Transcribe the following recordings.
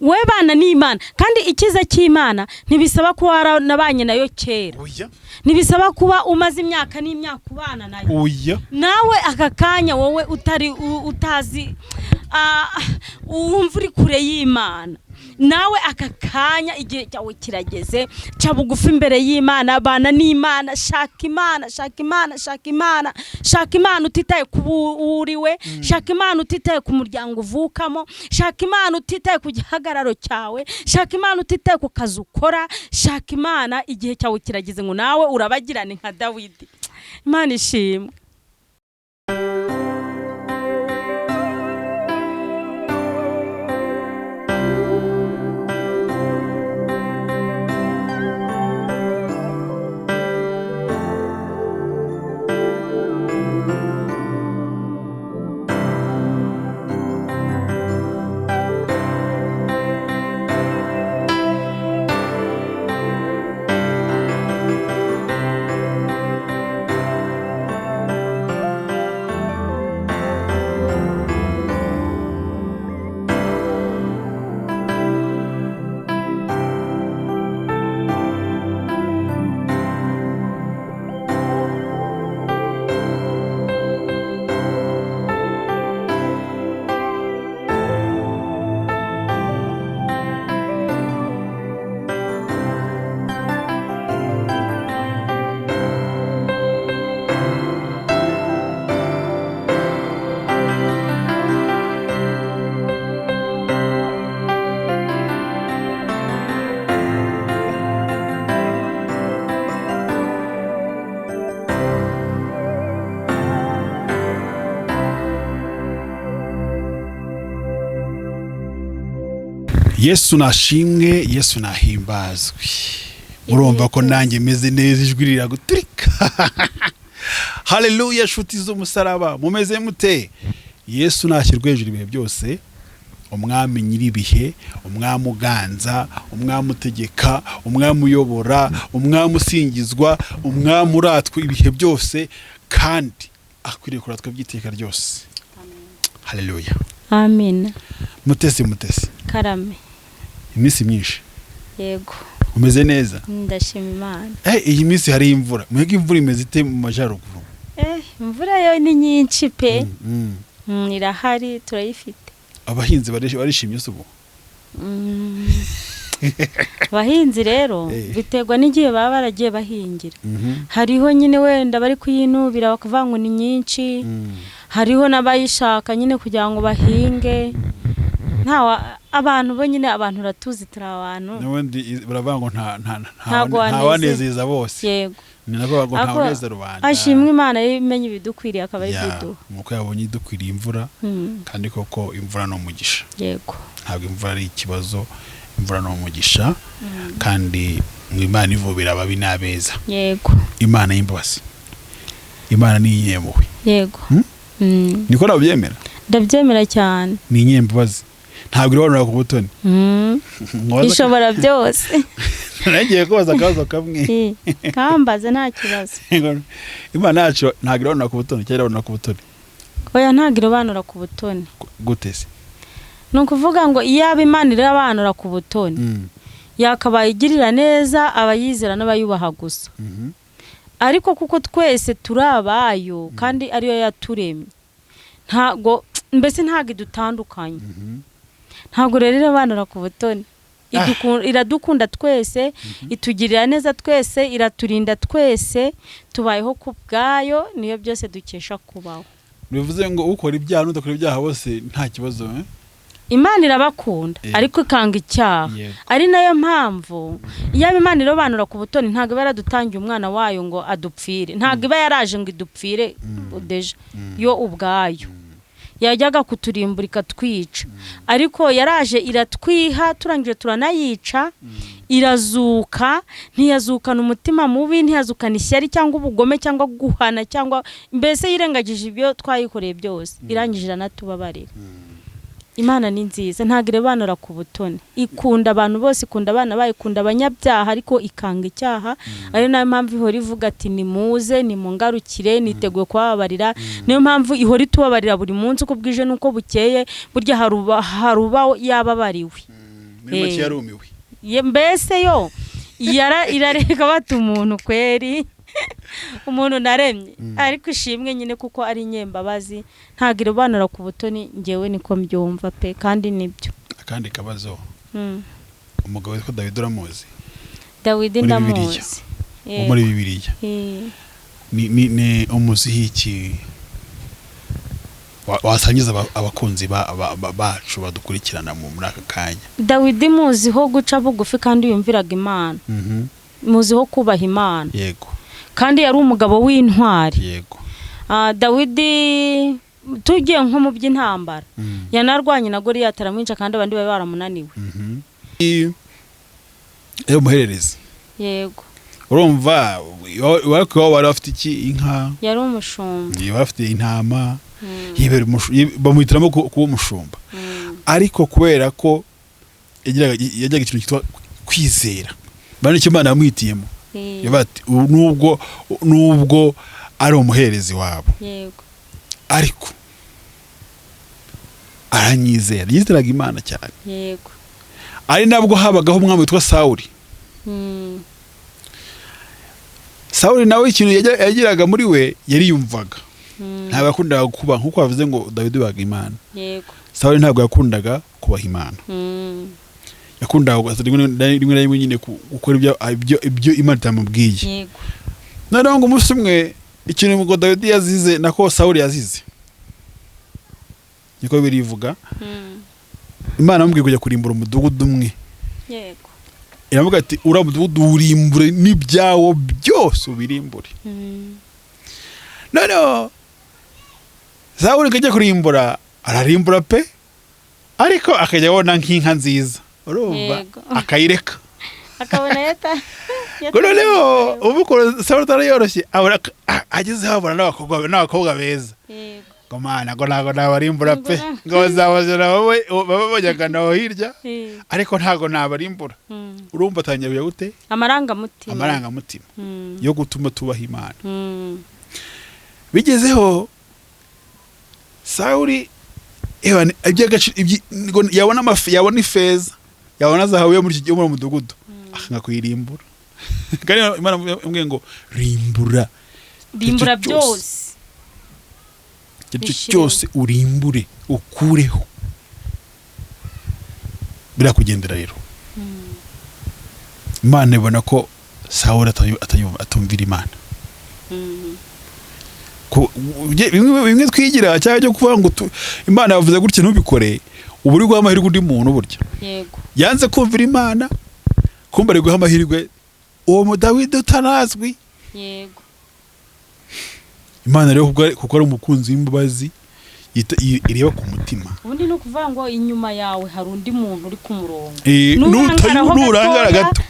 we bana n'Imana kandi ikiza cy'Imana ntibisaba ko waranabanye nayo kera ntibisaba kuba umaze imyaka n'imyaka ubana nayo nawe akakanya wowe utazi wumva uri kure y'Imana nawe akakanya igihe cyawe kirageze cya bugufi imbere y'Imana bana n'Imana shaka Imana utitaye kuburiwe shaka Imana utitaye ku muryango uvukamo shaka Imana utitaye ku gihagararo cyawe shaka Imana utitaye ku kazi ukora shaka Imana igihe cyawe kirageze ngo nawe urabagirane nka Dawidi Imana ishimwe. Yesu nashimwe, Yesu nahimbazwe. Urumva ko nanjye meze neza ijwi riraguturika. Haleluya shuti z'umusaraba, mumeze mute? Yesu nashyirwe hejuru ibihe byose. Umwami nyiribihe, umwami uganza, umwami utegeka, umwami uyobora, umwami usingizwa, umwami uratwa ibihe byose kandi akwiriye kuratwa by'iteka ryose. Haleluya. Amen. Mutesi karame iminsi myinshi. Yego umeze neza? Ndashima Imana. Iyi minsi hari imvura. Mwege imvura imeze ite mu majaruguru? Imvura yo ni nyinshi pe. Irahari turayifite. Abahinzi barishimye usubo. Abahinzi rero biterwa n'igihe baba baragiye bahingira. Hariho nyine wenda bari kuyinubira bakavuga ni nyinshi. Hariho n'abayishaka nyine kugira ngo bahinge. Abantu bo nyine abantu ratuzi turi abantu. N'ubundi baravuga ngo nta wanezeza bose. Yego. Ni nabo ngo nta wanezeza rubanda. Ashimwe Imana yimenye ibidukwiriye akaba ari biduha. Nuko yabonye idukwiriye imvura kandi koko imvura no mugisha. Yego. Ntabwo imvura ari ikibazo, imvura no mugisha kandi Imana ivubira ababi n'abeza. Yego. Imana y'imbabazi. Imana ni inyempuhwe. Yego. Niko nabyemera? Ndabyemera cyane. Ni inyembabazi. Ntabwo irabonera ku butoni. Ishobora byose. Nagiye kubaza akabazo kamwe. Kambaze nta kibazo. Imana yacu ntabwo irabonera ku butoni, cyangwa irabonera ku butoni? Oya ntabwo irabanura ku butoni. Gute se? Nukuvuga ngo iyaba Imana irabanura ku butoni yakabaye igirira neza abayizera n'abayubaha gusa. Ariko kuko twese turabayo kandi ariyo yaturemye. Ntago mbese ntago idutandukanye. Ntago rero irabanura ku butoni. Iradukunda twese, itugirira neza twese, iraturinda twese, tubayeho ku bwayo, niyo byose dukesha kubaho. Bivuze ngo ukora ibyaha n'udakora ibyaha bose nta kibazo. Imana irabakunda ariko ikanga icyaha. Ari nayo mpamvu iyaba Imana irobanura ku butoni ntago baradutangiye umwana wayo ngo adupfire. Ntago iba yaraje ngo idupfire deja yo ubwayo. Yajyaga kuturimbura ikatwica. Ariko yaraje iratwiha turangije turanayica, irazuka, ntiyazukana umutima mubi, ntiyazukana ishyari cyangwa ubugome cyangwa guhana cyangwa mbese yirengagije ibyo twayikoreye byose. Irangije iranatubabarira. Imana ni nziza ntago irebanura ku butoni. Ikunda abantu bose, ikunda abana bayo, ikunda abanyabyaha ariko ikanga icyaha. Ari nayo mpamvu ihora ivuga ati nimuze nimungarukire niteguye kubabarira. Niyo mpamvu ihora itubabarira buri munsi uko bwije nuko bukeye, burya haruba yababariwe. muri make yarumiwe mbese yo irareka bata umuntu kweri umuntu naremye ariko ishimwe nyine kuko ari nyembabazi ntago irobanura ku butoni ngewe niko mbyumva pe kandi nibyo. Akandi kabazo umugabo witwa Dawidi uramuzi? Dawidi ndamuzi muri Bibiliya ni umuzihi iki wasangiza abakunzi bacu badukurikirana muri aka kanya? Dawidi muziho guca bugufi kandi yumviraga Imana, muziho kubaha Imana, yego, kandi yari umugabo w'intwari, yego. Dawidi tugiye nko mu by'intambara yanarwanye na Goliyati aramwica kandi abandi bari baramunaniwe. Umuhererezi, yego, urumva wari afite iki? Inka, yari umushumba, yari afite intama, bamuhitiramo kuba umushumba, ariko kubera ko yajyaga ikintu cyitwa kwizera, bari icyo Imana yamuhitiyemo, bati nubwo ari umuherezi wabo, yego, ariko aranyizera, yizeraga Imana cyane, yego. ari nabwo habagaho umwami witwa Sawuli. Sawuli nawe ikintu yagiraga muri we yariyumvaga, ntabwo yakundaga kuba nkuko bavuze ngo Dawidi waga Imana, yego. Sawuli ntabwo yakundaga kubaha Imana, yakundaga rimwe na rimwe nyine gukora ibyo Imana itamubwiye, yego. noneho ngo umunsi umwe ikintu ngo Dawidi yazize nako Sawuli yazize, niko birivuga, Imana yamubwiye kujya kurimbura umudugudu umwe, yego, iravuga ati uriya mudugudu urimbure n'ibyawo byose ubirimbure. Noneho Sawuli akajya kurimbura, ararimbura pe, ariko akajya abona nk'inka nziza, urumva, akayireka, akabona yata. Noneho ubukora Sawuli atarayoroshye, agezeho abona n'abakobwa beza, ngo Mana ngo ntago nabarimbura pe, ngo bazabazana wowe babajyaga naho hirya, ariko ntago nabarimbura. Urumva atangiye gute? Amarangamutima yo gutuma tubaha Imana. Bigezeho Sawuli yabona amafi, yabona ifeza, yabona zahabu yo muri iki gihugu mu mudugudu, akanga kuyirimbura. Kandi Imana imwe ngo rimbura byose, cyose urimbure ukureho. Birakugendera rero, Imana ibona ko Sawuli atumvira Imana. Bimwe twigira cyangwa cyo kuvuga ngo Imana yavuze gutya ntubikore, ubu uri guha amahirwe undi muntu burya, yego, yanze kumvira Imana, kumva ari guha amahirwe uwo Dawidi utarazwi, yego. Imana rero kuko ari umukunzi w'imbabazi ireba ku mutima. Ubundi no kuvuga ngo inyuma yawe hari undi muntu uri ku murongo, nurangara gato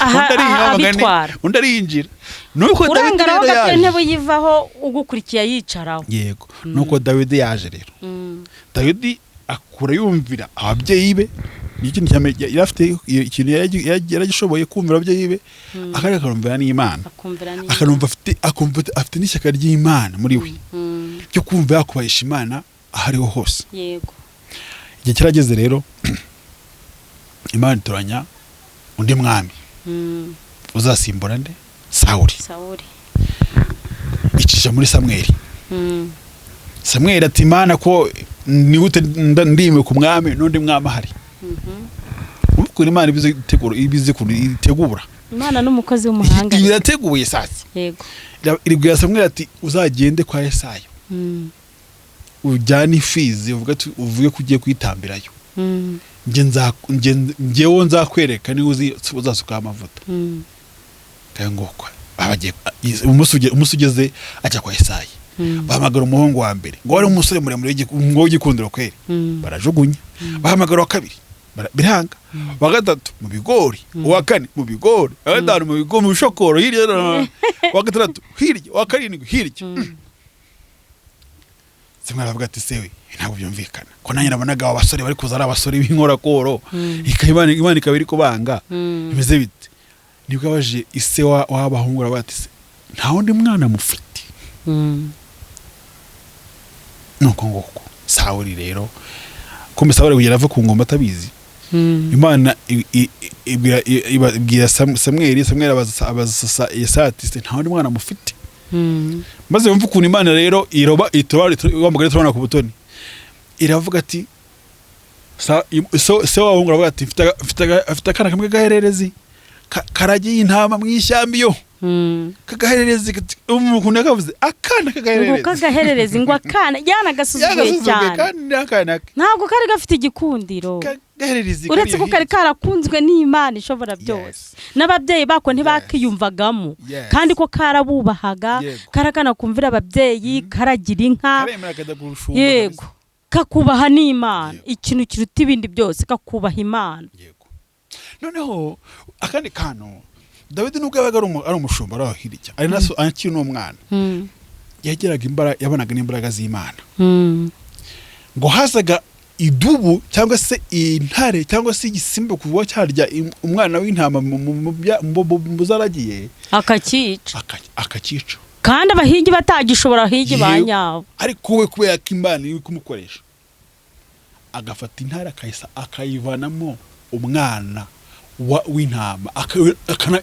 abitwara, undi arinjira, nuko Dawidi rero yaje, intebe yivaho ugukurikiye yicaraho, yego. Nuko Dawidi yaje rero, Dawidi akura yumvira ababyeyi be, n'ikintu yarafite ikintu yaragishoboye kumvira ababyeyi be, akarumvira n'Imana, akumva afite n'ishyaka ry'Imana muri we, cyo kumva yakubahisha Imana ahariho hose, yego. Igihe kirageze rero, Imana itoranya undi mwami uzasimbura nde? Sawuli. Icisha muri Samweli. Samweli ati Imana ko ni gute ndime ku mwami n'undi mwami ahari? Ubwo Imana ibizitegura. Imana n'umukozi w'umuhanga. Irateguye sasa. Yego. Iribwira Samweli ati uzagende kwa Yesayo. Ujyane ifizi uvuge ko ugiye kwitambirayo. Ngewe nzakwereka ni uzasuka amavuta. Kandi ngoko abagiye umunsi ugeze ajya kwa Yesayo. Bahamagara umuhungu wa mbere ngo wari umusore muremure w'igikundiro kweri, barajugunya. Bahamagara wa kabiri biranga, wa gatatu mu bigori, wa kane mu bigori, wa gatanu mu bigori, mu bishokoro hirya, wa gatandatu hirya, wa karindwi hirya. Samweli aravuga ati sewe ntabwo byumvikana ko nanjye nabonaga abasore bari kuza ari abasore b'inkorakoro, Imana ikaba iri kubanga, bimeze bite? Nibwo abaje ise w'abahungu bati se nta wundi mwana mufite? Nuko ngoko Sawuli rero, kumbe Sawuli kugera ava ku ngoma atabizi, Imana ibwira Samweli abaza Yesaya nta wundi mwana mufite. Maze yumva ukuntu Imana rero iroba wa mugore turabona ku butoni iravuga ati se wahungu aravuga ati mfite akana kamwe gahererezi karagiye intama mu ishyamba iyo kagahererezi umuntu yakavuze akana kagahererezi ngo akana yanagasuzuguye cyane ntabwo kari gafite igikundiro uretse ko kari karakunzwe n'Imana ishobora byose n'ababyeyi bako ntibakiyumvagamo kandi ko karabubahaga karakana kumvira ababyeyi karagira inka yego kakubaha n'Imana ikintu kiruta ibindi byose kakubaha Imana. Noneho akandi kano Dawidi nubwo yabaga ari umushumba ari hirya ari naso akiri n'umwana yageraga imbaraga yabonaga n'imbaraga z'Imana ngo hazaga idubu cyangwa se intare cyangwa se igisimba kuva cyarya umwana w'intama muzaragiye akakica kandi abahigi batagishobora higi banyabo ariko we kubera ko Imana iri kumukoresha agafata intare akayivanamo umwana w'intama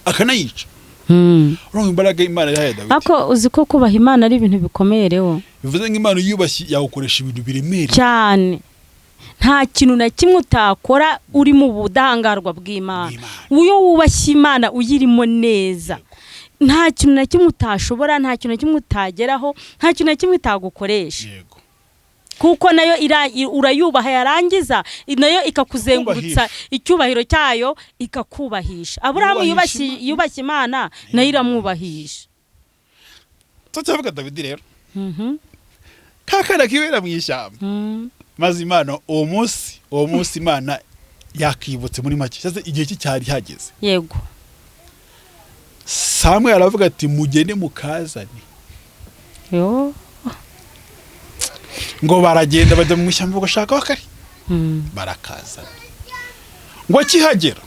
akanayica. Urumva imbaraga Imana yahaye Dawidi. Ako uzi ko kubaha Imana ari ibintu bikomereho. Bivuze ngo Imana yubashye yagukoresha ibintu biremereye cyane. Nta kintu na kimwe utakora uri mu budahangarwa bw'Imana. Uyo wubashye Imana uyirimo neza. Nta kintu na kimwe utashobora, nta kintu na kimwe utageraho, nta kintu na kimwe itagukoresha. Kuko nayo urayubaha yarangiza nayo ikakuzengurutsa icyubahiro cyayo ikakubahisha. Aburahamu yubashye Imana nayo iramwubahisha. Tutavuga Dawidi rero kakana kibera mu ishyamba maze Imana uwo munsi Imana yakibutse muri make cyase igihe cyari hageze. Yego Samwe aravuga ati mugende mukazane ngo baragenda bajya mu ishyamba gushaka wakari barakazana ngo kihagera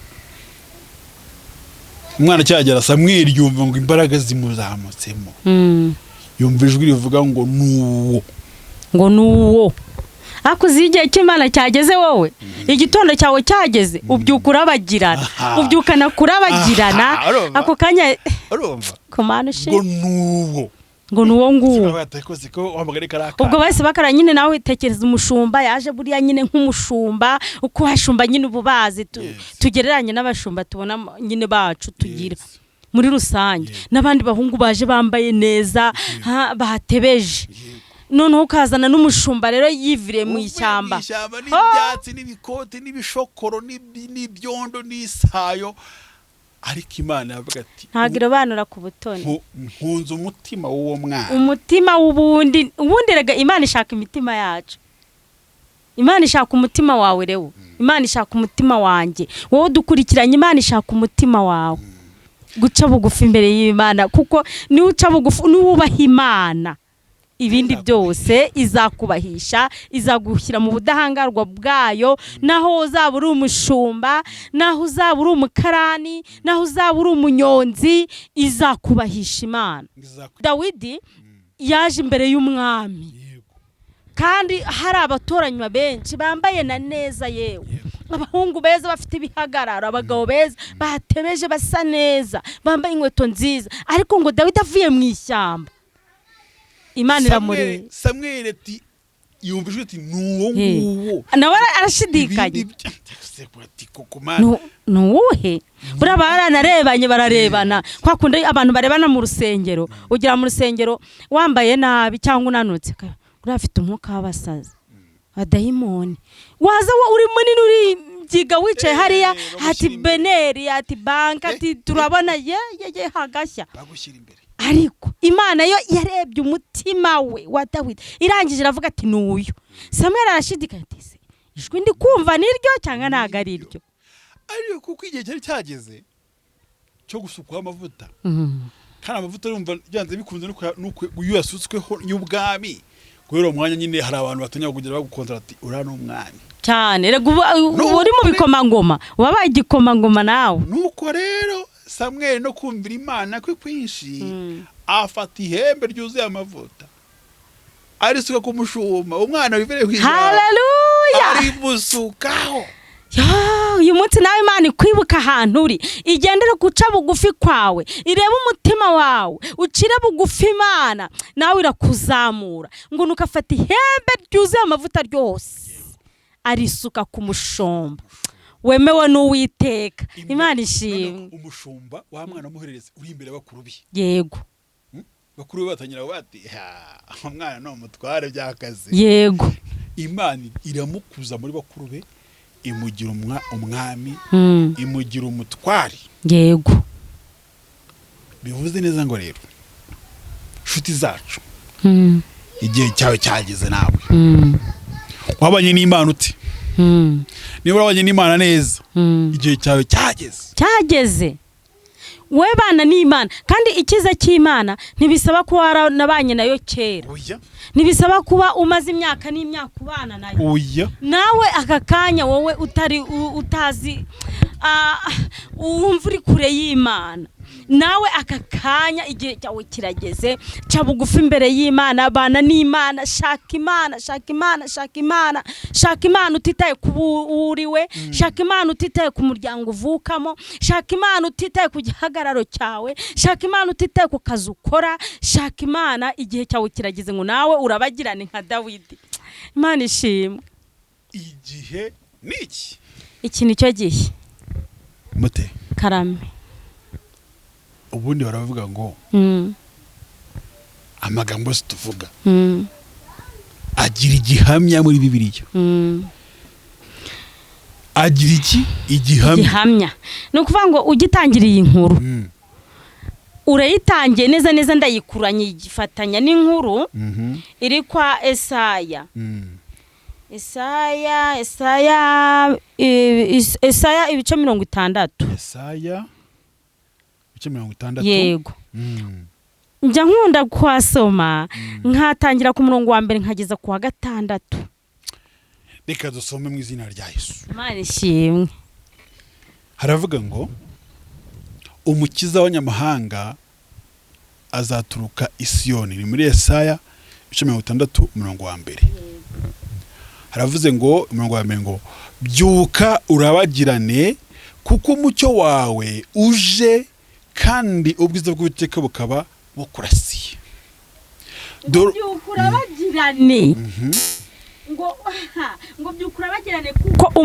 umwana cyagera Samweli yumva ngo imbaraga zimuzamutsemo yumva ijwi rivuga ngo nuwo akuzi igihe cy'Imana cyageze wowe igitondo cyawe cyageze ubyukura bagirana ubyukana kurabagirana ako kanya urumva komanushe ngo nuwo nguwo ubwo base bakara nyine nawe tekereza umushumba yaje buriya nyine nk'umushumba uko hashumba nyine ububazi tugereranye n'abashumba tubona nyine bacu tugira muri rusange n'abandi bahungu baje bambaye neza batebeje none ukazana n'umushumba rero yivire mu ishyamba n'ibyatsi n'ibikote n'ibishokoro n'ibyondo n'isayo ariko Imana yavuga ati ntagiro banura ku butoni nkunze umutima w'uwo mwana umutima ubundi rega Imana ishaka imitima yacu. Imana ishaka umutima wawe rero Imana ishaka umutima wanjye wowe dukurikiranye Imana ishaka umutima wawe guca bugufi imbere y'Imana kuko ni uca bugufi n'ubaha Imana ibindi byose izakubahisha izagushyira mu budahangarwa bwayo naho uzaba uri umushumba naho uzaba uri umukarani naho uzaba uri umunyonzi izakubahisha Imana. Dawidi yaje imbere y'umwami kandi hari abatoranywa benshi bambaye na neza yewe abahungu beza bafite ibihagararo abagabo beza batebeje basa neza bambaye inkweto nziza ariko ngo Dawidi avuye mu ishyamba Imana iramureba. Samweli ati yumvijwe ati nuwo nawe arashidikanye nuwuhe bura baranarebanye bararebana kwa kundi abantu barebana mu rusengero ugira mu rusengero wambaye nabi cyangwa unanutse urafite umwuka w'abasazi adayimoni waza uri munini uri byiga wicaye hariya ati beneri ati banka ati turabona ye hagashya bagushyira imbere ariko Imana yo yarebye umutima we wa Dawidi irangije iravuga ati nuyu. Samweli arashidikanya ati ijwi ndi kumva niryo cyangwa ntago ari ryo ariko kuko igihe cyari cyageze cyo gusukwa amavuta kandi amavuta urumva byanze bikunze nuko yasutsweho y'ubwami kubera umwanya nyine hari abantu batonya kugira bagukontra ati ura n'umwanya cyane rego uri mu bikomangoma wabaye igikomangoma nawe nuko rero Samweli no kumvira Imana kwe kwinshi afata ihembe ryuzuye amavuta arisuka ku mushumba umwana wivere kwija haleluya ari musukaho munsi nawe Imana ikwibuka ahantu uri, igendere guca bugufi kwawe, irebe umutima wawe, ucire bugufi Imana, nawe irakuzamura ngo nukafata ihembe ryuzuye amavuta ryose arisuka ku mushomba wemewe n'Uwiteka. Imana ishimwe. Umushumba wa mwana muherereze uri imbere bakuru bi. Yego. Bakuru batanyira bati umwana no mutware byakaze. Yego. Imana iramukuza muri bakuru be, imugira umwami, imugira umutware. Yego. Bivuze neza ngo rero nshuti zacu, igihe cyawe cyageze nawe. Wabanye n'Imana uti? Niba wabanye n'Imana neza, igihe cyawe cyageze. We bana n'Imana, kandi ikiza cy'Imana ntibisaba ko waranabanye nayo kera. Oya. Ntibisaba kuba umaze imyaka n'imyaka ubana nayo. Oya. Nawe akakanya wowe utazi wumva uri kure y'Imana, nawe akakanya igihe cyawe kirageze, ca bugufi imbere y'Imana, bana n'Imana, shaka Imana utitaye kuburiwe, shaka Imana utitaye ku muryango uvukamo, shaka Imana utitaye ku gihagararo cyawe, shaka Imana utitaye ku kazi ukora, shaka Imana. Igihe cyawe kirageze ngo nawe urabagirane nka Dawidi. Imana ishimwe. Igihe niki? Iki nicyo gihe. Mute Karame. Ubundi baravuga ngo amagambo tuvuga agira igihamya muri Bibiliya. Agira iki? Igihamya. Ni ukuvuga ngo ugitangiriye inkuru, urayitangiye neza ndayikuranye igifatanya n'inkuru iri kwa Esaya. Esaya ibice 60. Esaya ibice 60. Yego. Njya nkunda kwasoma nkatangira ku murongo wa mbere nkageza ku wa 6. Reka dusome mu izina rya Yesu. Imana ishimwe. Haravuga ngo umukiza w'abanyamahanga azaturuka i Siyoni. Ni muri Esaya ibice 60 umurongo wa mbere. Haravuze ngo umurongo wa mbere ngo byuka urabagirane kuko umucyo wawe uje kandi ubwiza bw'Uwiteka bukaba bukurasiye. Byuka urabagirane. Ngo byuka urabagirane kuko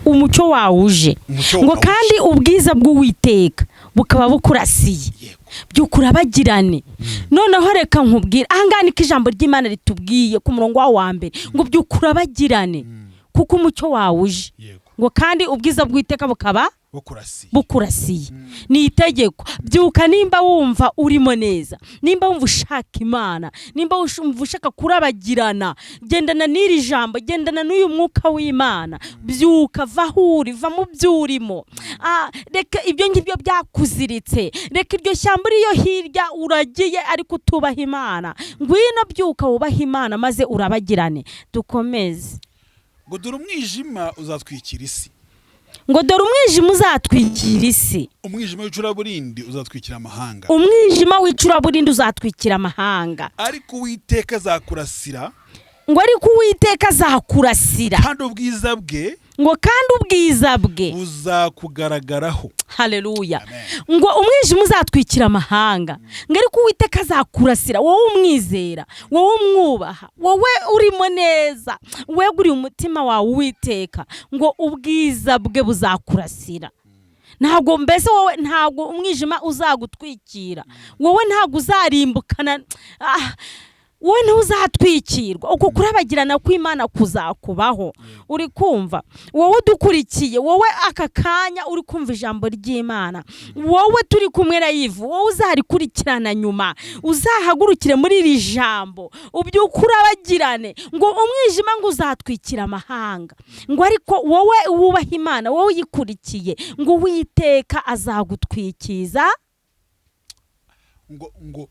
umucyo wawe uje. Ngo kandi ubwiza bw'Uwiteka bukaba bukurasiye. Byuka urabagirane. Noneho reka nkubwira ahanganika ijambo ry'Imana ritubwiye ku murongo wa mbere ngo byuka urabagirane kuko umucyo wawe uje. Ngo kandi ubwiza bw'Uwiteka bukaba bukurasiye. Ni itegeko. Byuka nimba wumva urimo neza, nimba wumva ushaka Imana, nimba wumva ushaka kurabagirana, gendana n'iri jambo, gendana n'uyu mwuka w'Imana. Byuka, vaho uri, va mu byurimo. Reka ibyo ngibyo byakuziritse, reka iryo shyamba uriyo hirya uragiye ariko utubaha Imana. Ngwino byuka wubaha Imana maze urabagirane. Dukomeze. Ngo dore umwijima uzatwikira isi. Ngo dore umwijima uzatwikira isi. Umwijima w'icuraburindi uzatwikira amahanga. Umwijima w'icuraburindi uzatwikira amahanga. Ariko Uwiteka azakurasira. Ngo ariko Uwiteka azakurasira. Kandi ubwiza bwe. Ngo kandi ubwiza bwe buzakugaragaraho. Haleluya. Ngo umwijima uzatwikira amahanga. Ngo ariko Uwiteka azakurasira, wowe umwizera, wowe umwubaha, wowe urimo neza, weguriye umutima wawe Uwiteka. Ngo ubwiza bwe buzakurasira. Ntabwo mbese wowe ntabwo umwijima uzagutwikira. Wowe ntabwo uzarimbukana. Wowe ntuzatwikirwa. Uko kurabagirana kw'Imana kuzakubaho. Uri kumva? Wowe dukurikiye, wowe aka kanya uri kumva ijambo ry'Imana, wowe turi kumwe na Yivu, wowe uzarikurikirana nyuma, uzahagurukire muri iri jambo, ubyuka urabagirane. Ngo umwijima ngo uzatwikira amahanga. Ngo ariko wowe wubaha Imana, wowe uyikurikiye, ngo Uwiteka azagutwikiza. Ngo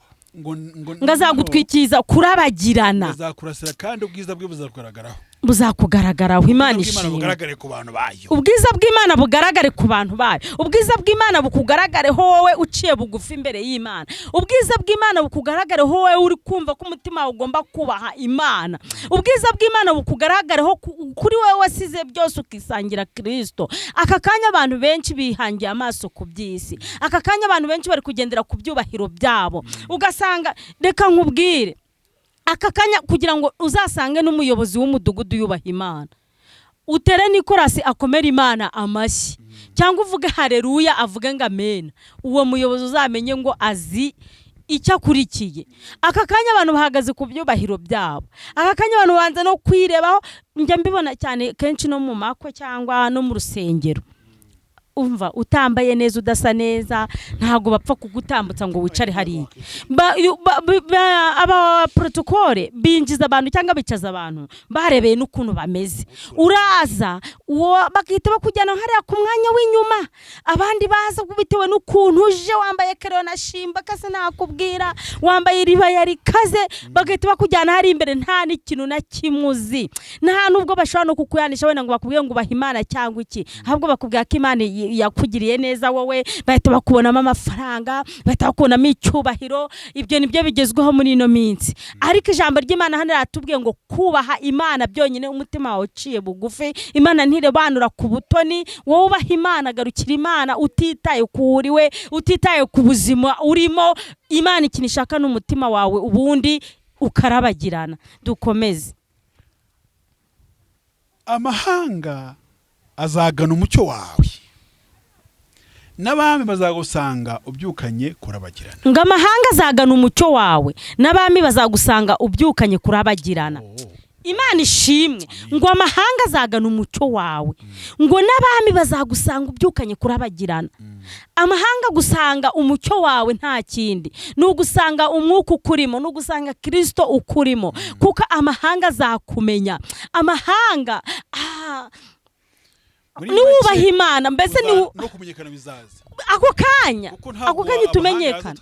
azagutwikiza kurabagirana. Azakurasira kandi ubwiza bwe buzakugaragaraho. buzakugaragaraho. Imana ishimwe. bugaragare ku bantu bayo. Ubwiza bw'Imana bugaragare ku bantu bayo. Ubwiza bw'Imana bukugaragareho wowe uciye bugufi imbere y'Imana. Ubwiza bw'Imana bukugaragareho wowe uri kumva ko umutima wawe ugomba kubaha Imana. Ubwiza bw'Imana bukugaragareho kuri wowe wasize byose ukisangira Kristo. Aka kanya abantu benshi bihangiye amaso ku by'isi. Aka kanya abantu benshi bari kugendera ku byubahiro byabo. Ugasanga reka nkubwire, aka kanya kugira ngo uzasange n'umuyobozi w'umudugudu yubaha Imana, utere Nikolasi akomera Imana amashyi cyangwa uvuge haleluya avuge ngo amen, uwo muyobozi uzamenye ngo azi icyo akurikiye. Aka kanya abantu bahagaze ku byubahiro byabo. Aka kanya abantu banze no kwirebaho. Njya mbibona cyane kenshi no mu makwe cyangwa no mu rusengero. Umva utambaye neza udasa neza ntago bapfa kugutambutsa ngo wicare hariya. Aba protocole binjiza abantu cyangwa bicaza abantu barebeye n'ukuntu bameze. Uraza uwo bakita bakujyana hariya ku mwanya w'inyuma, abandi baza kubitewe n'ukuntu uje wambaye kero na shimba kase nakubwira, wambaye riba yari kaze, bagita bakujyana hari imbere nta n'ikintu na kimuzi. Nta nubwo bashobora no kukuyanisha wenda ngo bakubwiye ngo bahimana cyangwa iki, ahubwo bakubwira ko Imana yakugiriye neza wowe, bahita bakubonamo amafaranga, bahita bakubonamo icyubahiro. Ibyo nibyo bigezweho muri ino minsi. Ariko ijambo ry'Imana hano ratubwiye ngo kubaha Imana byonyine umutima wawe uciye bugufi. Imana ntirebanura ku butoni. Wowe ubaha Imana, garukira Imana utitaye kuuriwe, utitaye ku buzima urimo. Imana ikintu ishaka n'umutima wawe, ubundi ukarabagirana. Dukomeze. Amahanga azagana umucyo wawe, n'abami bazagusanga ubyukanye kurabagirana. Ngo amahanga azagana umucyo wawe, n'abami bazagusanga ubyukanye kurabagirana. Imana ishimwe. Ngo amahanga azagana umucyo wawe, ngo n'abami bazagusanga ubyukanye kurabagirana. Amahanga gusanga umucyo wawe nta kindi, n'ugusanga umwuka ukurimo, n'ugusanga Kristo ukurimo, kuko amahanga azakumenya. Amahanga nubaha Imana, mbese no kumenyekana bizaza ako kanya tumenyekana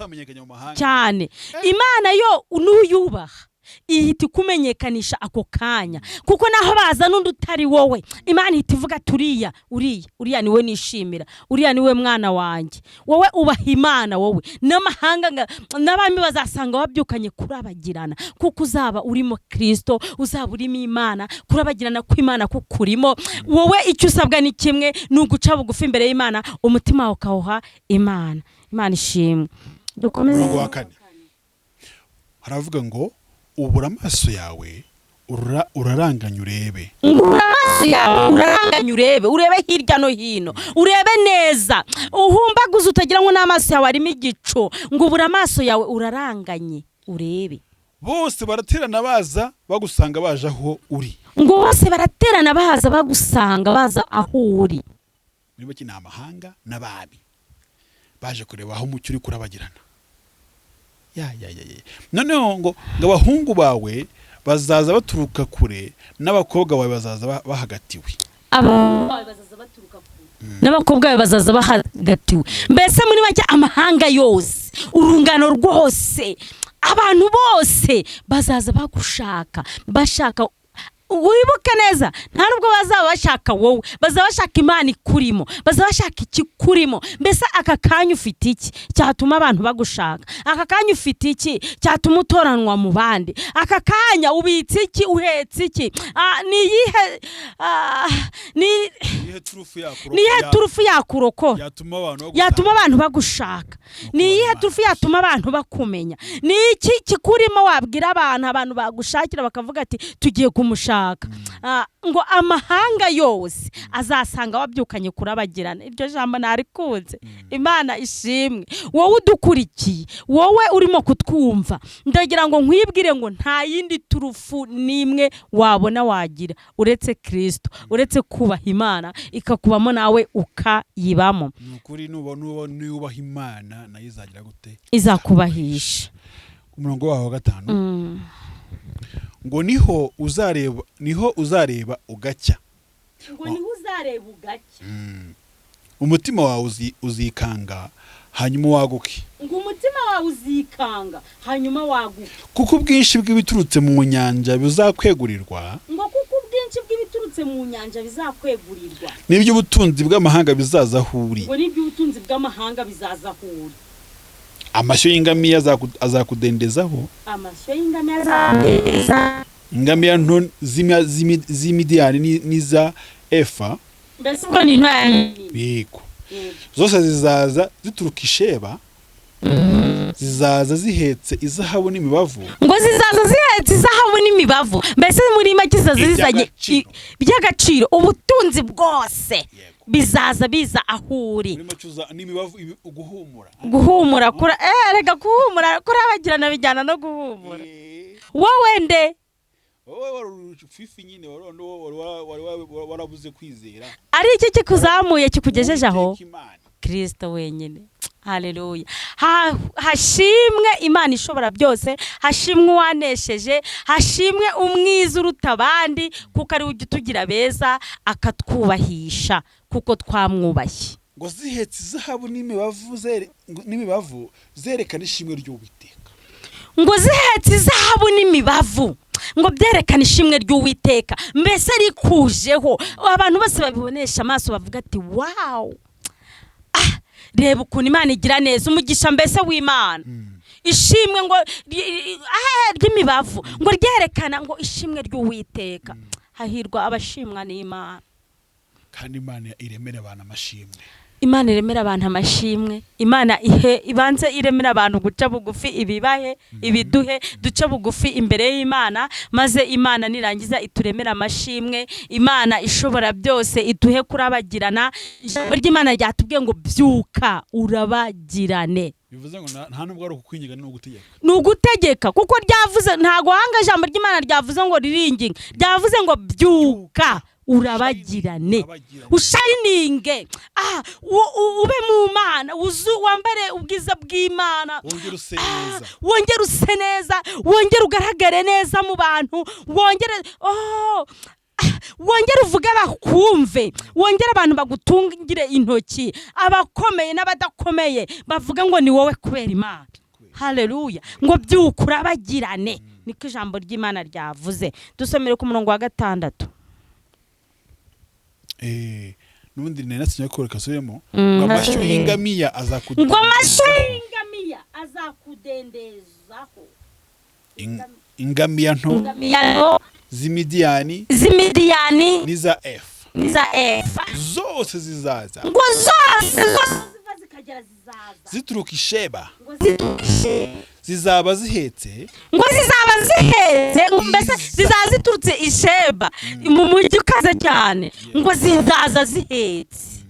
cyane. Imana yo nuyubaha ihita kumenyekanisha ako kanya, kuko naho baza n'undi utari wowe, Imana ihita ivuga turiya uriya niwe nishimira, uriya niwe mwana wanjye. Wowe ubaha Imana, wowe n'amahanga n'abami bazasanga wabyukanye kurabagirana, kuko uzaba urimo Kristo, uzaba urimo Imana. Kurabagirana kw'Imana kukurimo. Wowe icyo usabwa ni kimwe, n'uguca bugufi imbere y'Imana, umutima wawe ukawuha Imana. Imana ishimwe. Dukomeze. Haravuga ngo ubura amaso yawe uraranganya urebe. Amaso yawe uraranganya urebe hirya no hino, urebe neza, uhumbaguze utagira ngo n'amaso yawe arimo igico. Ngo ubura amaso yawe uraranganye urebe. Bose baraterana baza bagusanga baje aho uri. Ngo bose baraterana baza bagusanga baza aho uri. Niba kina amahanga n'ababi baje kureba aho umucyo uri kurabagirana. Noneho ngo abahungu bawe bazaza baturuka kure, n'abakobwa bawe bazaza bahagatiwe. N'abakobwa bawe bazaza bahagatiwe. Mbese muri make amahanga yose, urungano rwose, abantu bose bazaza bagushaka, bashaka. Wibuke neza, nta nubwo bazaba bashaka wowe, bazaba bashaka Imana ikurimo, bazaba bashaka ikikurimo. Mbese aka kanya ufite iki cyatuma abantu bagushaka? Aka kanya ufite iki cyatuma utoranwa mu bandi? Aka kanya ubitse iki, uhetse iki? Niyihe turufu yakurokora yatuma abantu bagushaka? Niyihe turufu yatuma abantu bakumenya? Ni iki kikurimo wabwira abantu bagushakira bakavuga ati tugiye kumushaka? Ngo amahanga yose azasanga wabyukanye kurabagirana. Iryo jambo narikunze. Imana ishimwe. Wowe udukurikiye, wowe urimo kutwumva, ndagira ngo nkwibwire ngo nta yindi turufu nimwe wabona wagira uretse Kristo, uretse kubaha Imana ikakubamo nawe ukayibamo. Nukuri nubaha Imana nayo izagira gute? Izakubahisha. Umurongo waho 5 ngo niho uzareba ugacya. Ngo niho uzareba ugacya. Umutima wawe uzikanga hanyuma waguke. Ngo umutima wawe uzikanga hanyuma waguke. Kuko ubwinshi bw'ibiturutse mu nyanja buzakwegurirwa. Ngo kuko ubwinshi ubwinshi bw'ibiturutse mu nyanja bizakwegurirwa, n'iby'ubutunzi bw'amahanga bizaza aho uri. ngo n'iby'ubutunzi bw'amahanga bizaza aho uri. Amashyo y'ingamiya azakudendezaho, amashyo y'ingamiya azakudendeza, ingamiya nto z'imidiyani n'iza efa, mbese ubwo ni ntoya nini. yego, zose zizaza zituruka i Sheba, zizaza zihetse izahabu n'imibavu, ngo zizaza zihetse izahabu n'imibavu, mbese muri make zizaza zizanye by'agaciro, ubutunzi bwose bizaza biza aho uri. n'imibavu guhumura kura rega guhumura kurabagirana bijyana no guhumura. wowe nde wowe fifi nyine warabuze kwizera, ari iki kikuzamuye kikugejeje aho? Kristo wenyine. Haleluya. Hashimwe Imana ishobora byose, hashimwe uwanesheje, hashimwe umwiza uruta abandi, kuko ari ujya utugira beza akatwubahisha kuko twamwubashye. ngo zihetse izahabu n'imibavu zerekana ishimwe ry'Uwiteka. ngo zihetse izahabu n'imibavu, ngo byerekana ishimwe ry'Uwiteka, mbese rikujeho abantu bose babibonesha amaso bavuga ati wow, reba ukuntu Imana igira neza, umugisha mbese w'Imana. ishimwe ngo ry'imibavu, ngo ryerekana ngo ishimwe ry'Uwiteka. hahirwa abashimwa n'Imana. kandi Imana iremera abantu amashimwe. Imana iremera abantu amashimwe. Imana ibanze iremera abantu guca bugufi, ibibahe ibiduhe duce bugufi imbere y'Imana, maze Imana nirangiza ituremera amashimwe. Imana ishobora byose iduhe kurabagirana. Ijambo ry'Imana ryatubwiye ngo byuka urabagirane. bivuze ngo nta nubwo ari ukukwinginga, ni ugutegeka. Ni ugutegeka, kuko ryavuze, ntago hanga ijambo ry'Imana ryavuze ngo riringinga, ryavuze ngo byuka urabagirane, ushayininge, ube mu Mana, wambare ubwiza bw'Imana, wongere use neza, wongere ugaragare neza mu bantu, wongere uvuge bakumve, wongere abantu bagutungire intoki, abakomeye n'abadakomeye bavuga ngo ni wowe kubera Imana. Haleluya. ngo byuka urabagirane, niko ijambo ry'Imana ryavuze. Dusomere ku murongo wa 6. Nubundi nene nasinya ko rekasubiremo, ngo amashyo y'ingamiya azakudendezaho, ngo amashyo y'ingamiya azakudendezaho, ingamiya nto z'imidiyani n'iza efa zose zizaza, ngo zose ziva zikagera zizaza zituruka i Sheba, zizaba zihetse, ngo zizaba zihetse, mbese zizaza ziturutse i Sheba mu mujyi ukaze cyane, ngo zizaza zihetse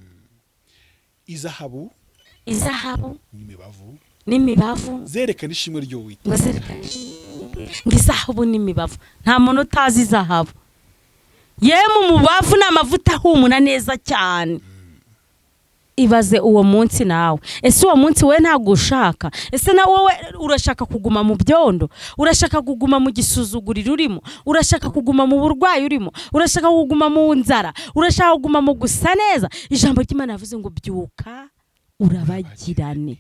izahabu n'imibavu zerekana ishimwe ry'Uwiteka. ngo izahabu n'imibavu, nta muntu utazi izahabu. yemwe umubavu ni amavuta ahumura neza cyane. ibaze uwo munsi nawe, ese uwo munsi we ntabwo ushaka? Ese na wowe urashaka kuguma mu byondo? Urashaka kuguma mu gisuzuguriro urimo? Urashaka kuguma mu burwayi urimo? Urashaka kuguma mu nzara? Urashaka kuguma mu gusa neza? Ijambo ry'Imana yavuze ngo byuka urabagirane.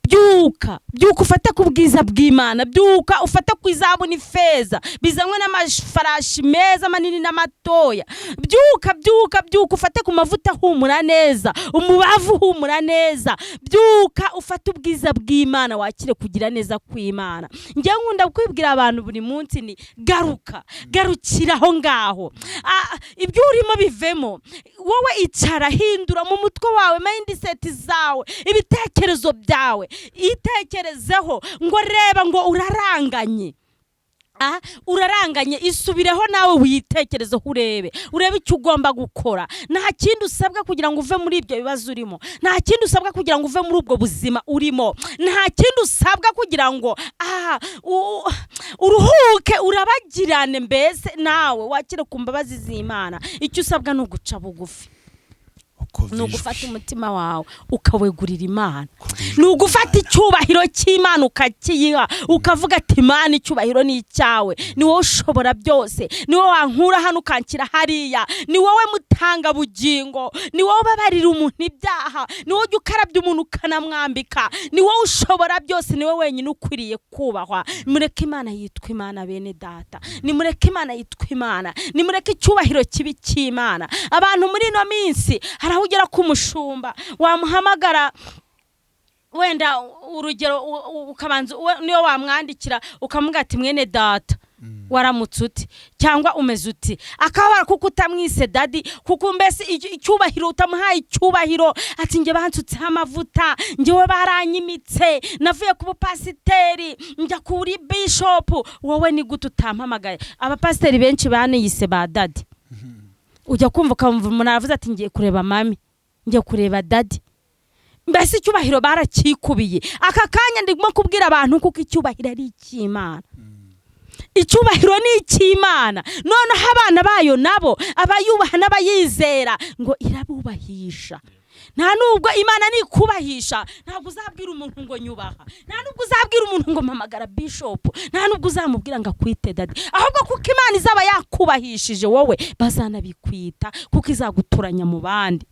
byuka ufate ku bwiza bw'Imana, byuka ufate ku izahabu n'ifeza bizanywe n'amafarashi meza manini n'amatoya, byuka ufate ku mavuta ahumura neza, umubavu uhumura neza, byuka ufate ubwiza bw'Imana, wakire kugira neza kw'Imana. Njye nkunda kwibwira abantu buri munsi ni garukira aho ngaho, ibyo urimo bivemo, wowe icara, hindura mu mutwe wawe mindset zawe, ibitekerezo byawe, itekerezeho, ngo reba ngo uraranganye, isubireho nawe witekerezeho, urebe icyo ugomba gukora. Nta kindi usabwa kugira ngo uve muri ibyo bibazo urimo, nta kindi usabwa kugira ngo uve muri ubwo buzima urimo, nta kindi usabwa kugira ngo uruhuke urabagirane, mbese nawe wakire ku mbabazi z'Imana. Icyo usabwa ni uguca bugufi, ni ugufata umutima wawe ukawegurira Imana, ni ugufata icyubahiro cy'Imana ukakiyiha, ukavuga ati Imana icyubahiro ni icyawe, ni wowe ushobora byose, ni wowe wankura hano ukanshyira hariya, ni wowe mutanga bugingo, ni wowe ubabarira umuntu ibyaha, ni wowe ujya ukarabya umuntu ukanamwambika, ni wowe ushobora byose, ni wowe wenyine ukwiriye kubahwa. Mureke Imana yitwa Imana, bene data, nimureke Imana yitwa Imana, nimureke icyubahiro kibi cy'Imana. Abantu muri ino minsi hari aho ugera ku mushumba wamuhamagara, wenda urugero ukabanza niyo wamwandikira ukamuga ati mwene data waramutse uti cyangwa umeze uti, akabara kuko utamwise dadi, kuko mbese icyubahiro utamuhaye icyubahiro, ati nge bansutseho amavuta, ngewe baranyimitse, navuye ku bupasiteri njya kuri bishop, wowe ni gute utampamagaye? Abapasiteri benshi baniyise ba dadi, ujya kumva ukamva umuntu aravuze ati ngiye kureba mami, ngiye kureba dadi, mbese icyubahiro barakikubiye. Aka kanya ndimo kubwira abantu kuko icyubahiro ari icy'Imana, icyubahiro ni icy'Imana. Noneho abana bayo nabo abayubaha n'abayizera ngo irabubahisha. Nta nubwo Imana nikubahisha, ntabwo uzabwira umuntu ngo nyubaha, nta nubwo uzabwira umuntu ngo mpamagara bishop, nta nubwo uzamubwira ngo akwite dadi, ahubwo kuko Imana izaba yakubahishije wowe bazanabikwita, kuko izaguturanya mu bandi.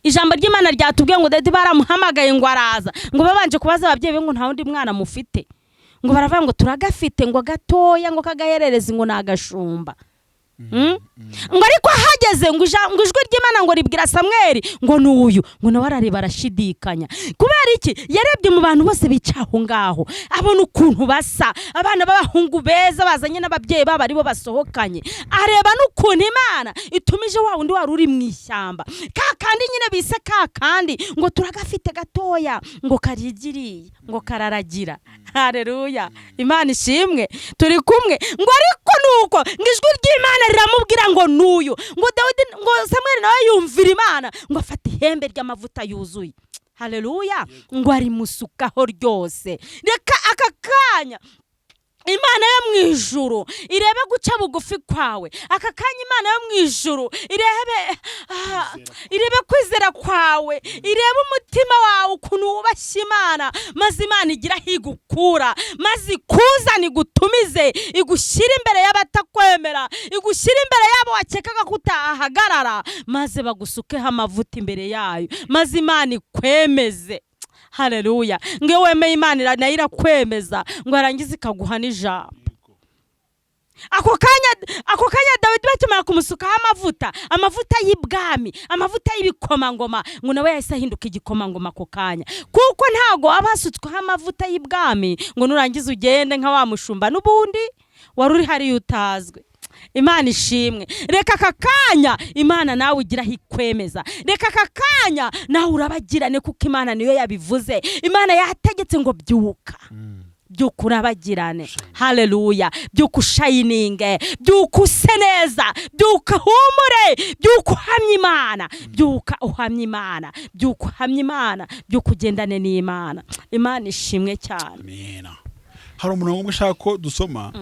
Ijambo ry'Imana ryatubwiye ngo dadi baramuhamagaye ngo araza, ngo babanje kubaza ababyeyi be ngo nta wundi mwana mufite, ngo baravuga ngo turagafite, ngo gatoya, ngo kagaherereza ngo nagashumba. Ngo ariko hageze ngo ijwi ry'Imana ngo ribwira Samweli ngo nuyu, ngo nawe arareba arashidikanya. Kubera iki? Yarebye mu bantu bose bicaho ngaho, abona ukuntu basa, abana b'abahungu beza bazanye n'ababyeyi babo aribo basohokanye, areba n'ukuntu Imana itumije wa wundi wari uri mu ishyamba, kandi nyine bise kandi ngo turagafite gatoya, ngo karigiriye, ngo kararagira. Haleluya, Imana ishimwe, turi kumwe. Ngo ariko nuko ngo ijwi ry'Imana riramubwira ngo nuyu, ngo Dawidi, ngo Samweli nawe yumvira Imana, ngo afata ihembe ry'amavuta yuzuye. Haleluya, ngo arimusukaho ryose. Reka aka kanya Imana yo mu ijuru irebe guca bugufi kwawe, aka kanya Imana yo mu ijuru irebe kwizera kwawe, irebe umutima wawe ukuntu wubashye Imana, maze Imana igira higukura, maze ikuzana igutumize, igushyira imbere y'abatakwemera, igushyira imbere yabo wakekaga kutahagarara, maze bagusukeho amavuta imbere yayo, maze Imana ikwemeze. Haleluya, ngo wemeye Imana nayo irakwemeza, ngo arangize ikaguha n'ijambo. Ako kanya Dawidi batumara kumusukaho amavuta y'ibwami, amavuta y'ibikomangoma, ngo nawe yahise ahinduka igikomangoma ako kanya, kuko ntago abasutsweho amavuta y'ibwami ngo nurangiza ugende nka wa mushumba n'ubundi wari uri hariya utazwe. Imana ishimwe. Reka aka kanya Imana nawe ugira hikwemeza, reka aka kanya nawe urabagirane, kuko Imana niyo yabivuze. Imana yategetse ngo byuka, byuka urabagirane. Haleluya, byuka ushayininge, byuka use neza, byuka humure, byuka uhamye Imana, byuka uhamye Imana, byuka uhamye Imana, byuka ugendane n'Imana. Imana ishimwe cyane. Amina. Hari umuntu umwe ushaka ko dusoma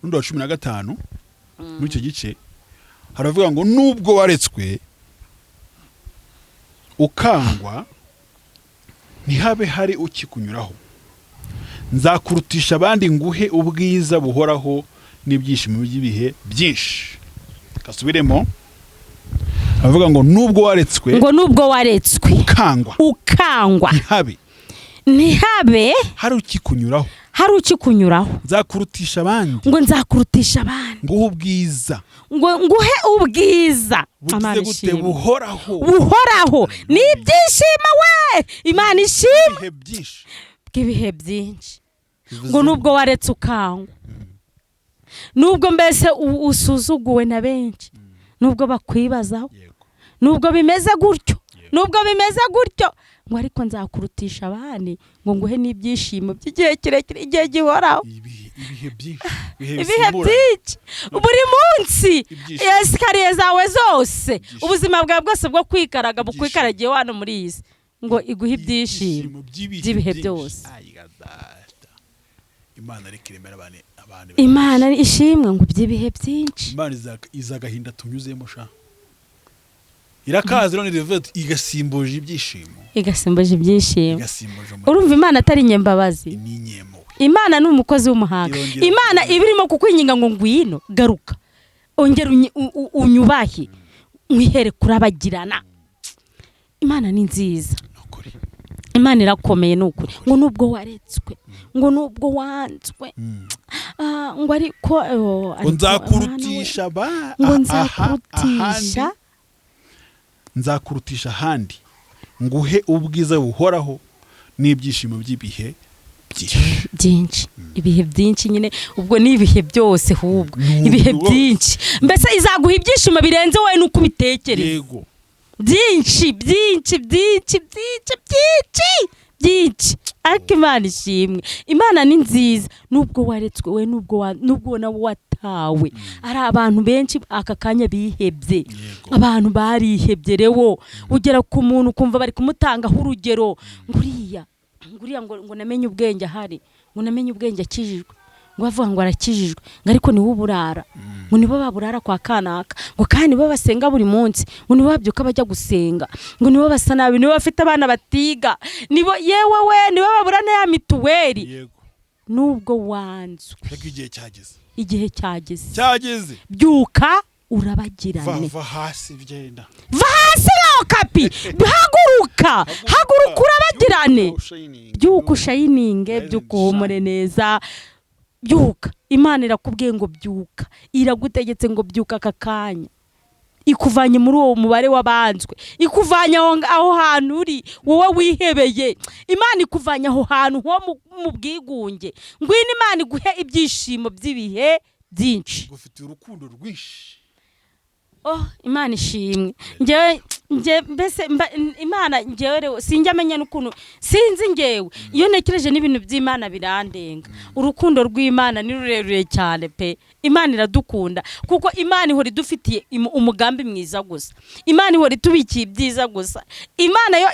n'undi wa 15 muri icyo gice, haravuga ngo nubwo waretswe ukangwa ntihabe hari ukikunyuraho, nzakurutisha abandi nguhe ubwiza buhoraho n'ibyishimo by'ibihe byinshi. Kasubiremo, haravuga ngo nubwo waretswe ukangwa ntihabe hari ukikunyuraho, nzakurutisha abandi, ngo nzakurutisha abandi, nguhe ubwiza, nguhe ubwiza buhoraho n'ibyishimo. We Imana ishimwe bw'ibihe byinshi. Ngo nubwo waretse ukangwa, nubwo mbese usuzuguwe na benshi, nubwo bakwibazaho, nubwo bimeze gutyo, ngo ariko nzakurutisha abandi, ngo nguhe n'ibyishimo by'igihe kirekire, igihe gihoraho, ibihe byinshi, buri munsi, esikariye zawe zose, ubuzima bwawe bwose bwo kwikaraga bukwikaragiye wano muri iyi si, ngo iguhe ibyishimo by'ibihe byose. Imana ishimwe ngo by'ibihe byinshi. Imana izagahinda tunyuzemo sha. irakaza rero ni igasimbuza ibyishimo urumva Imana atari nyembabazi. ni nyemo Imana ni umukozi w'umuhanga. Imana ibirimo kukwinginga ngo ngwino garuka ongera unyubahe mwihere kurabagirana. Imana ni nziza, Imana irakomeye n'ukuri. Ngo nubwo waretswe, ngo nubwo wanzwe, ngo ariko nzakurutisha ngo nzakurutisha ahandi nguhe ubwiza buhoraho n'ibyishimo by'ibihe byinshi. Ibihe byinshi nyine ubwo ni ibihe byose, ahubwo ibihe byinshi. Mbese izaguha ibyishimo birenze wowe nuko ubitekereza. Yego, byinshi. Ariko Imana ishimwe. Imana ni nziza. Nubwo waretswe we, nubwo nawe watawe. Ari abantu benshi aka kanya bihebye. Abantu barihebye rewo. Ugera ku muntu kumva bari kumutangaho urugero. Nguriya ngo namenye ubwenge ahari. Ngo namenye ubwenge akijijwe. Ngo bavuga ngo arakijijwe. Ngo ariko ni uburara. Ngo nibo baburara kwa kanaka. Ngo kandi nibo basenga buri munsi. Ngo nibo babyuka bajya gusenga. Ngo nibo basa nabi, nibo bafite abana batiga. Nibo nibo baburana ya mituweli. Yego. Nubwo wanzwe. Igihe cyageze. Byuka urabagirane. Va hasi byenda. Va hasi kapi. Haguruka urabagirane. Byuka ushayininge, byuka uhumure neza. Byuka. Imana irakubwiye ngo byuka. Iragutegetse ngo byuka aka kanya. Ikuvanye muri uwo mubare wabanzwe. Ikuvanye aho hantu uri wowe wihebeye. Imana ikuvanye aho hantu ho mu bwigunge. Ngwino Imana iguhe ibyishimo by'ibihe byinshi. Gufite urukundo rwinshi. Imana ishimwe. Mbese Imana ngewe sinjya amenya n'ukuntu sinzi ngewe iyo nekereje n'ibintu by'Imana birandenga. Urukundo rw'Imana ni rurerure cyane pe. Imana iradukunda kuko Imana ihora idufitiye umugambi mwiza gusa. Imana ihora itubikiye ibyiza gusa. Imana yo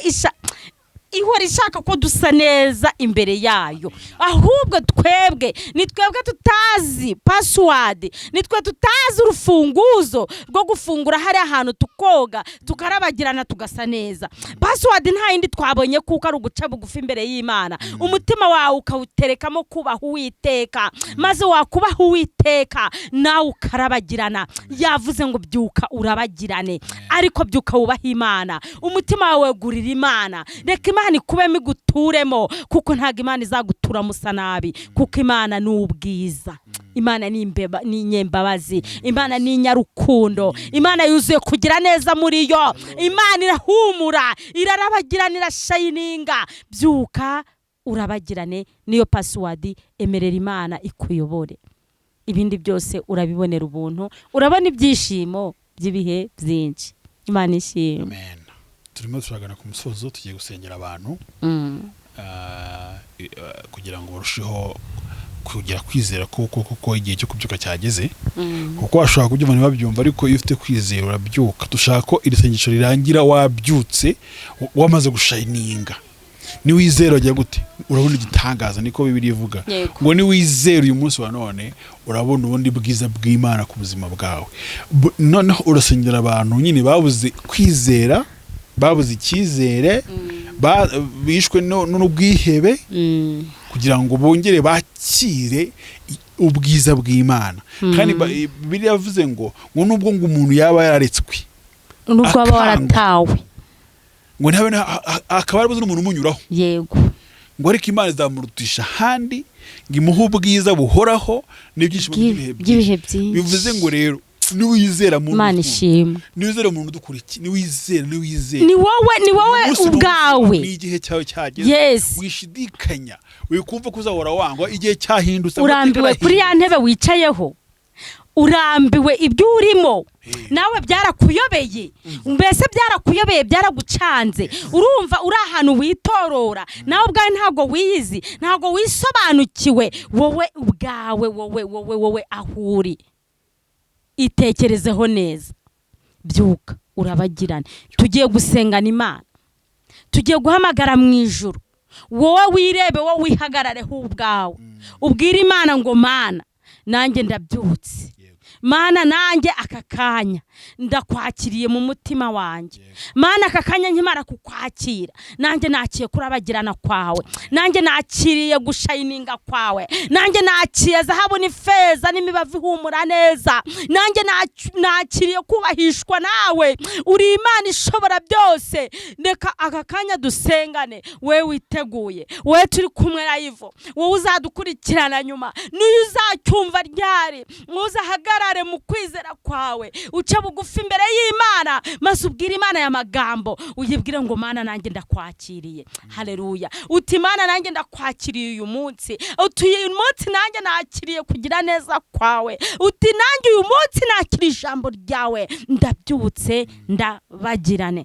ihora ishaka ko dusa neza imbere yayo. Ahubwo ni twebwe tutazi password, ni twe tutazi urufunguzo rwo gufungura hari ahantu tukoga tukarabagirana tugasa neza. Password nta yindi twabonye kuko ari uguca bugufi imbere y'Imana. Umutima wawe ukawuterekamo kubaha Uwiteka, maze wakubaha Uwiteka nawe ukarabagirana. Yavuze ngo byuka urabagirane, ariko byuka wubaha Imana. Umutima wawe gurira Imana. Reka Imana ikubemo iguturemo, kuko ntago Imana izagutura musa nabi, kuko Imana ni ubwiza. Imana ni nyembabazi. Imana ni nyarukundo. Imana yuzuye kugira neza muri yo. Imana irahumura, irarabagirana, irashayininga. Byuka urabagirane niyo password. Emerera Imana ikuyobore. Ibindi byose urabibonera ubuntu, urabona ibyishimo by'ibihe byinshi. Imana ishimwe. Amen. Turimo turagana ku musozo, tugiye gusengera abantu kugira ngo barusheho kugira kwizera kuko igihe cyo kubyuka cyageze. Kuko washobora kubyumva ntibabyumva, ariko iyo ufite kwizera urabyuka. Dushaka ko iri sengesho rirangira wabyutse wamaze gushayininga. Ni wizera ajya gute? Urabona igitangaza, niko Bibiliya ivuga. Ngo ni wizera uyu munsi wa none urabona ubundi bwiza bw'Imana ku buzima bwawe. Noneho urasengera abantu nyine babuze kwizera, babuze icyizere, bishwe n'ubwihebe, kugira ngo bongere bakire ubwiza bw'Imana. Kandi Bibiliya yavuze ngo nubwo ngo umuntu yaba yararetswe, nubwo aba waratawe, ngo ntabe akaba arabuze n'umuntu umunyuraho. Yego. Ngo ariko Imana izamurutisha ahandi, ngo imuhe ubwiza buhoraho n'ibyishimo by'ibihe byinshi. Bivuze ngo rero niwizera mu Imana ishimwe, niwizera mu dukurikiye, niwizera ni wowe ubwawe. Ni igihe cyawe cyageze. Yes. Wishidikanya, wikumva kuzahora wangwa igihe cyahindutse. Urambiwe kuri ya ntebe wicayeho, urambiwe ibyo urimo, nawe byarakuyobeye. Mbese byarakuyobeye, byaragucanze. Urumva uri ahantu witorora, nawe ubwawe ntago wiyizi, ntago wisobanukiwe. Wowe ubwawe, wowe ahuri. Itekerezeho neza. Byuka urabagirane. Tugiye gusengana Imana, tugiye guhamagara mu ijuru. Wowe wirebe, wowe wihagarareho ubwawe. Ubwira Imana ngo Mana nanjye ndabyutse. Mana nanjye aka kanya ndakwakiriye mu mutima wanjye Mana aka kanya nkimara kukwakira nanjye nakiye kurabagirana kwawe nanjye nakiriye gushayininga kwawe nanjye nakiye zahabu n'ifeza n'imibavu ihumura neza nanjye nakiriye kubahishwa nawe uri Imana ishobora byose ndeka aka kanya dusengane we witeguye we turi kumwe live wowe uzadukurikirana nyuma n'uyu uzacyumva ryari uzahagarare mu kwizera kwawe uca bugufi imbere y'Imana maze ubwira Imana ya magambo uyibwire ngo Mana nanjye ndakwakiriye haleluya uti Mana nanjye ndakwakiriye uyu munsi uti uyu munsi nanjye nakiriye kugira neza kwawe uti nanjye uyu munsi nakiriye ijambo ryawe ndabyutse ndabagirane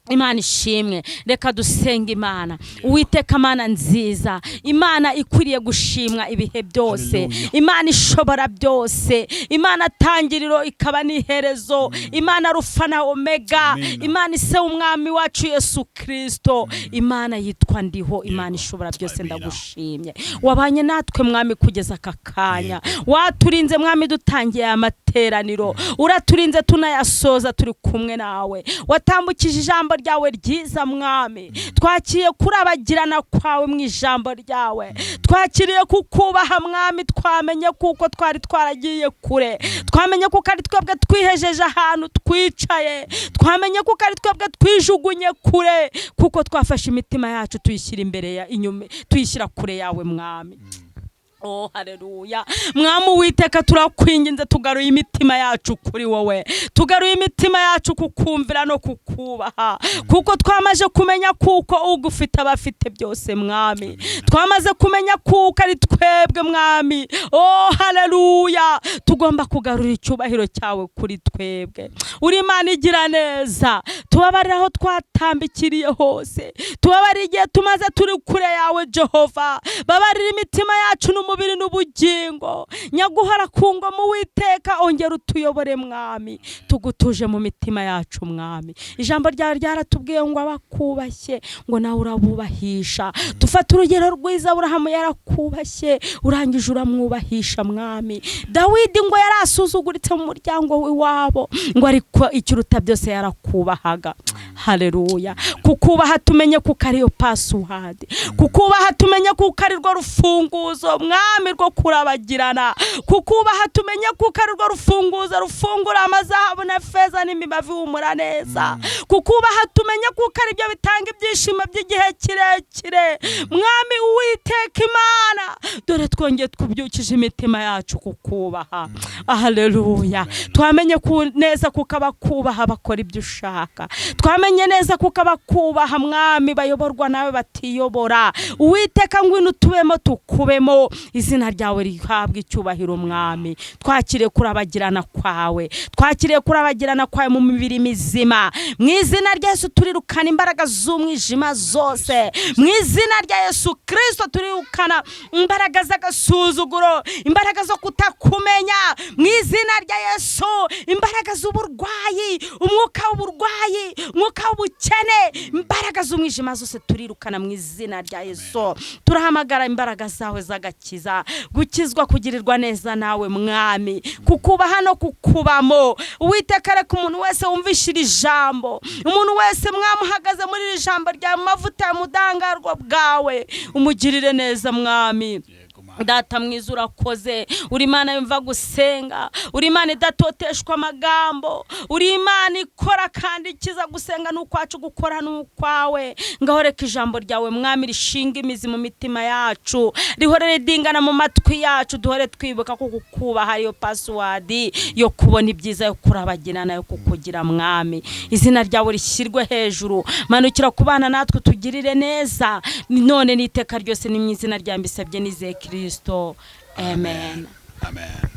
Imana ishimwe reka dusenga Imana Uwiteka Mana nziza Imana ikwiriye gushimwa ibihe byose Imana ishobora byose Imana tangiriro ikaba niherezo Imana rufa na omega Imana ise umwami wacu Yesu Kristo Imana yitwa ndiho Imana ishobora byose ndagushimye wabanye natwe mwami kugeza akakanya waturinze mwami dutangiye amateraniro uraturinze tunayasoza turi kumwe nawe watambukije ijambo ryawe ryiza mwami twakiye kurabagirana kwawe mu ijambo ryawe twakiriye kukubaha mwami twamenye kuko twari twaragiye kure twamenye kuko ari twebwe twihejeje ahantu twicaye twamenye kuko ari twebwe twijugunye kure kuko twafashe imitima yacu tuyishyira imbere ya inyuma tuyishyira kure yawe mwami Oh haleluya mwami Uwiteka turakwinginze tugaruye imitima yacu kuri wowe tugaruye imitima yacu kukumvira no kukubaha kuko twamaje kumenya kuko ugufite abafite byose mwami twamaze kumenya kuko ari twebwe mwami oh haleluya tugomba kugarura icyubahiro cyawe kuri twebwe uri Imana igira neza tubabarira aho twatambikiriye hose tubabarira igihe tumaze turi kure yawe Jehova babarira imitima yacu umubiri n'ubugingo nyaguhora ku ngoma Uwiteka ongera utuyobore mwami tugutuje mu mitima yacu mwami ijambo ryawe ryaratubwiye ngo abakubashye ngo nawe urabubahisha tufata urugero rwiza Aburahamu yarakubashye urangije uramwubahisha mwami Dawidi ngo yarasuzuguritse mu muryango w'iwabo ngo ariko ikiruta byose yarakubahaga haleluya kukubaha tumenye kuko ariyo password kukubaha tumenye kuko ari rwo rufunguzo mwami rwo kurabagirana kukubaha tumenye kuko ari rwo rufunguzo rufungura amazahabu na feza n'imibavu ihumura neza kukubaha tumenye kuko ari byo bitanga ibyishimo by'igihe kirekire mwami Uwiteka Imana dore twongeye kubyukije imitima yacu kukubaha haleluya twamenye neza kuko abakubaha bakora ibyo ushaka twamenye neza kuko abakubaha mwami bayoborwa nawe batiyobora Uwiteka ngwino tubemo tukubemo izina ryawe rihabwa icyubahiro mwami twakire kurabagirana kwawe twakire kurabagirana kwawe mu mibiri mizima mu izina rya Yesu turirukana imbaraga z'umwijima zose mu izina rya Yesu Kristo turirukana imbaraga z'agasuzuguro imbaraga zo kutakumenya mu izina rya Yesu imbaraga z'uburwayi umwuka w'uburwayi umwuka w'ubukene imbaraga z'umwijima zose turirukana mu izina rya Yesu turahamagara imbaraga zawe z'agakiza gukizwa kugirirwa neza nawe mwami kukubaha no kukubamo Uwiteka reka umuntu wese wumvishira ijambo umuntu wese mwamuhagaze muri iri jambo rya mavuta ya mudangarwa bwawe umugirire neza mwami Data mwiza urakoze uri Imana yumva gusenga uri Imana idatoteshwa amagambo uri Imana ikora kandi ikiza gusenga n'ukwacu gukora n'ukwawe ngaho reka ijambo ryawe mwami rishinga imizi mu mitima yacu rihorere dingana mu matwi yacu duhore twibuka ko kukubaha ariyo password yo kubona ibyiza yo kurabagirana yo kukugira mwami izina ryawe rishyirwe hejuru manukira kubana natwe tugirire neza none n'iteka ryose ni mu izina rya mbisabye nizeye Kristo amen. Amen.